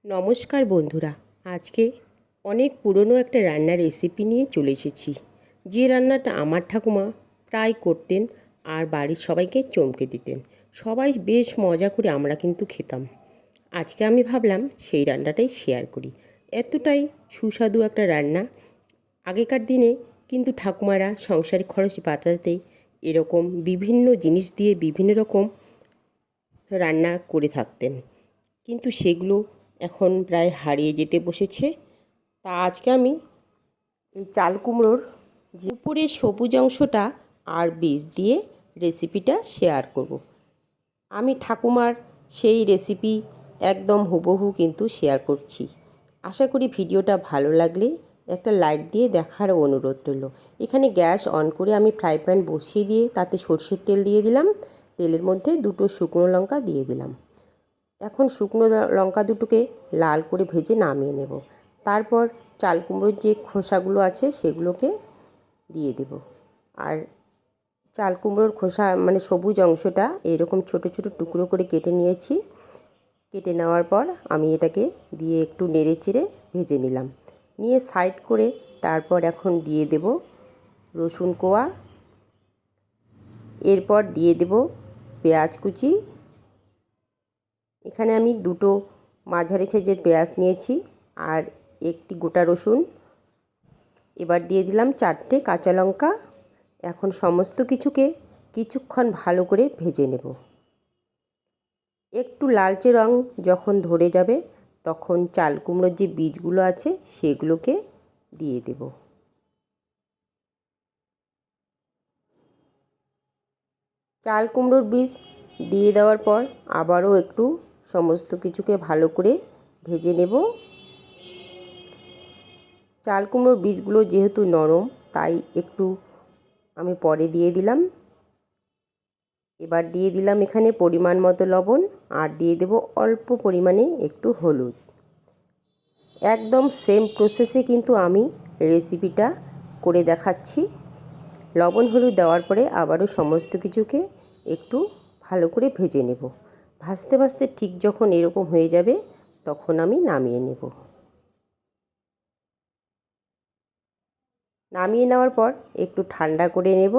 নমস্কার বন্ধুরা, আজকে অনেক পুরনো একটা রান্নার রেসিপি নিয়ে চলে এসেছি। যে রান্নাটা আমার ঠাকুমা প্রায় করতেন আর বাড়ির সবাইকে চমকে দিতেন। সবাই বেশ মজা করে আমরা কিন্তু খেতাম। আজকে আমি ভাবলাম সেই রান্নাটাই শেয়ার করি। এতটাই সুস্বাদু একটা রান্না। আগেকার দিনে কিন্তু ঠাকুমারা সংসারিক খরচ বাঁচাতে এরকম বিভিন্ন জিনিস দিয়ে বিভিন্ন রকম রান্না করে থাকতেন, কিন্তু সেগুলো এখন প্রায় হারিয়ে যেতে বসেছে। তা আজকে আমি এই চাল কুমড়োর যে উপরের সবুজ অংশটা আর বীজ দিয়ে রেসিপিটা শেয়ার করব। আমি ঠাকুমার সেই রেসিপি একদম হুবহু কিন্তু শেয়ার করছি। আশা করি ভিডিওটা ভালো লাগলে একটা লাইক দিয়ে দেখার অনুরোধ রইল। এখানে গ্যাস অন করে আমি ফ্রাই প্যান বসিয়ে দিয়ে তাতে সরষের তেল দিয়ে দিলাম। তেলের মধ্যে দুটো শুকনো লঙ্কা দিয়ে দিলাম। এখন শুকনো লঙ্কা দুটোকে লাল করে ভেজে নামিয়ে নেব। তারপর চাল কুমড়োর যে খোসাগুলো আছে সেগুলোকে দিয়ে দেব। আর চাল কুমড়োর খোসা মানে সবুজ অংশটা এরকম ছোট ছোট টুকরো করে কেটে নিয়েছি। কেটে নেওয়ার পর আমি এটাকে দিয়ে একটু নেড়ে চেড়ে ভেজে নিলাম। নিয়ে সাইড করে তারপর এখন দিয়ে দেব রসুন কোয়া, এরপর দিয়ে দেব পেঁয়াজ কুচি। এখানে আমি দুটো মাঝারি সাইজের পেঁয়াজ নিয়েছি আর একটি গোটা রসুন। এবার দিয়ে দিলাম 4টে কাঁচা লঙ্কা। এখন সমস্ত কিছুকে কিছুক্ষণ ভালো করে ভেজে নেব। একটু লালচে রং যখন ধরে যাবে তখন চাল কুমড়োর যে বীজগুলো আছে সেগুলোকে দিয়ে দেব। চাল কুমড়োর বীজ দিয়ে দেওয়ার পর আবারও একটু সমস্ত কিছুকে ভালো করে ভেজে নেব। চাল কুমড়োর বীজগুলো যেহেতু নরম তাই একটু আমি পরে দিয়ে দিলাম। এবার দিয়ে দিলাম এখানে পরিমাণ মতো লবণ আর দিয়ে দেব অল্প পরিমাণে একটু হলুদ। একদম সেম প্রসেসে কিন্তু আমি রেসিপিটা করে দেখাচ্ছি। লবণ হলুদ দেওয়ার পরে আবারও সমস্ত কিছুকে একটু ভালো করে ভেজে নেব। ভাজতে ভাজতে ঠিক যখন এরকম হয়ে যাবে তখন আমি নামিয়ে নেব। নামিয়ে নেওয়ার পর একটু ঠান্ডা করে নেব।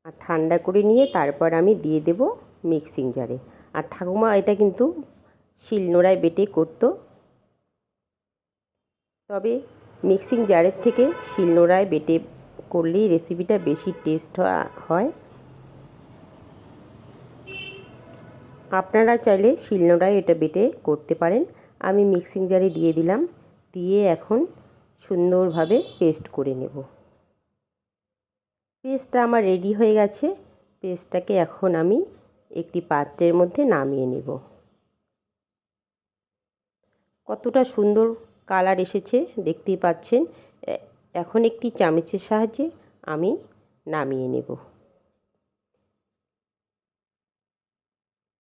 আর ঠান্ডা করে নিয়ে তারপর আমি দিয়ে দেব মিক্সিং জারে। আর ঠাকুমা এটা কিন্তু শিলনোড়ায় বেটে করতো, তবে মিক্সিং জারের থেকে শিলনোড়ায় বেটে করলেই রেসিপিটা বেশি টেস্ট হয়। আপনারা চাইলে শিলনোড়ায় এটা বেটে করতে পারেন। আমি মিক্সিং জারে দিয়ে দিলাম। দিয়ে এখন সুন্দরভাবে পেস্ট করে নেব। পেস্টটা আমার রেডি হয়ে গেছে। পেস্টটাকে এখন আমি একটি পাত্রের মধ্যে নামিয়ে নেব। কতটা সুন্দর কালার এসেছে দেখতেই পাচ্ছেন। এখন একটি চামচের সাহায্যে আমি নামিয়ে নেব।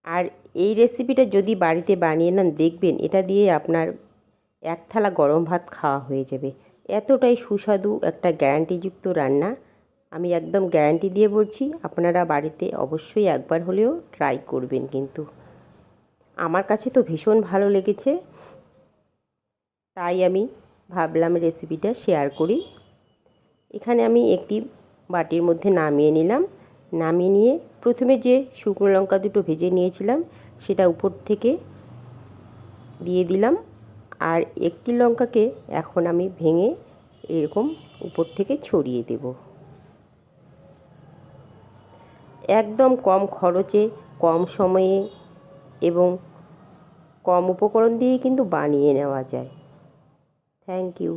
আর এই রেসিপিটা যদি বাড়িতে বানিয়ে নেন দেখবেন এটা দিয়ে আপনার এক থালা গরম ভাত খাওয়া হয়ে যাবে। এতটাই সুস্বাদু একটা গ্যারান্টিযুক্ত রান্না। আমি একদম গ্যারান্টি দিয়ে বলছি, আপনারা বাড়িতে অবশ্যই একবার হলেও ট্রাই করবেন। কিন্তু আমার কাছে তো ভীষণ ভালো লেগেছে, তাই আমি ভাবলাম রেসিপিটা শেয়ার করি। এখানে আমি একটি বাটির মধ্যে নামিয়ে নিলাম। নামিয়ে নিয়ে প্রথমে যে শুকনো লঙ্কা দুটো ভেজে নিয়েছিলাম সেটা উপর থেকে দিয়ে দিলাম। আর একটি লঙ্কাকে এখন আমি ভেঙে এরকম উপর থেকে ছড়িয়ে দেব। একদম কম খরচে, কম সময়ে এবং কম উপকরণ দিয়েই কিন্তু বানিয়ে নেওয়া যায়। Thank you.